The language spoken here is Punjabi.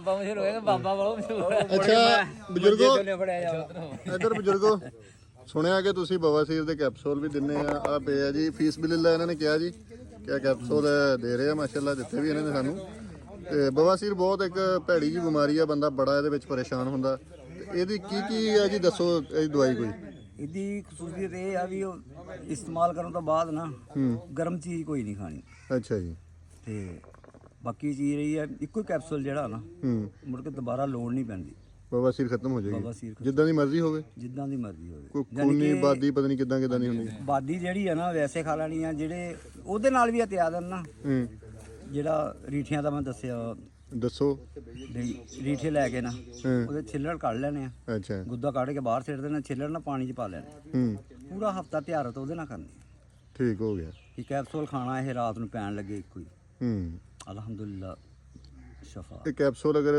ਮਸ਼ਹੂਰ ਹੋਏਗਾ ਬਾਬਾ ਬਹੁਤ ਮਸ਼ਹੂਰ ਹੈ। ਅੱਛਾ ਬਜ਼ੁਰਗੋ, ਇੱਧਰ ਬਜ਼ੁਰਗੋ, ਸੁਣਿਆ ਕਿ ਤੁਸੀਂ ਬਵਾਸੀਰ ਦੇ ਕੈਪਸੂਲ ਵੀ ਦਿੰਨੇ ਆ ਪਏ ਆ ਜੀ। ਫੀਸ ਬਿਲਿਲਾ ਇਹਨਾਂ ਨੇ ਕਿਹਾ ਜੀ ਕਿ ਕੈਪਸੂਲ ਦੇ ਰਹੇ ਆ, ਮਾਸ਼ਾਅੱਲਾ ਦਿੱਤੇ ਵੀ ਇਹਨਾਂ ਨੇ ਸਾਨੂੰ। ਤੇ ਬਵਾਸੀਰ ਬਹੁਤ ਇੱਕ ਭੈੜੀ ਜੀ ਬਿਮਾਰੀ ਆ, ਬੰਦਾ ਬੜਾ ਇਹਦੇ ਵਿੱਚ ਪਰੇਸ਼ਾਨ ਹੁੰਦਾ। ਤੇ ਇਹਦੀ ਕੀ ਹੈ ਜੀ, ਦੱਸੋ ਇਹਦੀ ਦਵਾਈ ਕੋਈ। ਇਹਦੀ ਖਸੂਸੀਅਤ ਇਹ ਆ ਵੀ ਉਹ ਇਸਤੇਮਾਲ ਕਰਨ ਤੋਂ ਬਾਅਦ ਨਾ ਗਰਮ ਚੀਜ਼ ਕੋਈ ਨਹੀਂ ਖਾਣੀ। ਅੱਛਾ ਜੀ। ਤੇ ਬਾਕੀ ਚੀਜ਼ ਰਹੀ ਹੈ ਇੱਕੋ ਹੀ ਕੈਪਸੂਲ ਜਿਹੜਾ ਨਾ ਮੁੜ ਕੇ ਦੁਬਾਰਾ ਲੋੜ ਨਹੀਂ ਪੈਂਦੀ। ਬਵਾਸੀਰ ਖਤਮ ਹੋ ਜਾਏਗੀ ਬਵਾਸੀਰ ਜਿੱਦਾਂ ਦੀ ਮਰਜ਼ੀ ਹੋਵੇ, ਜਿੱਦਾਂ ਦੀ ਮਰਜ਼ੀ ਹੋਵੇ। ਕੋਈ ਖੂਨੀ ਬਾਦੀ ਪਤਾ ਨਹੀਂ ਕਿੱਦਾਂ ਦੀ ਹੁੰਦੀ। ਬਾਦੀ ਜਿਹੜੀ ਆ ਨਾ ਵੈਸੇ ਖਾ ਲੈਣੀ ਆ, ਜਿਹੜੇ ਉਹਦੇ ਨਾਲ ਵੀ ਹਤਿਆ ਦੇਣ ਨਾ। ਜਿਹੜਾ ਰੀਠਿਆਂ ਦਾ ਮੈਂ ਦੱਸਿਆ, ਦੱਸੋ। ਰੀਠੇ ਲੈ ਕੇ ਨਾ ਉਹਦੇ ਛਿੱਲੜ ਕੱਢ ਲੈਣੇ ਆ। ਅੱਛਾ। ਗੁੱਦਾ ਕੱਢ ਕੇ ਬਾਹਰ ਸਿੱਟ ਦੇਣਾ, ਛਿੱਲੜ ਨਾ ਪਾਣੀ 'ਚ ਪਾ ਲੈਣੇ। ਪੂਰਾ ਹਫਤਾ ਤਿਆਰਤ ਉਹਦੇ ਨਾਲ ਕਰਨੀ। ਠੀਕ ਹੋ ਗਿਆ। ਕਿ ਕੈਪਸੂਲ ਖਾਣਾ ਇਹ ਰਾਤ ਨੂੰ ਪੈਣ ਲੱਗੇ ਇੱਕੋ ਹੀ। ਅਲਹਮਦੁਲਿਲਾ ਸ਼ਫਾ। ਇਹ ਕੈਪਸੂਲ ਅਗਰ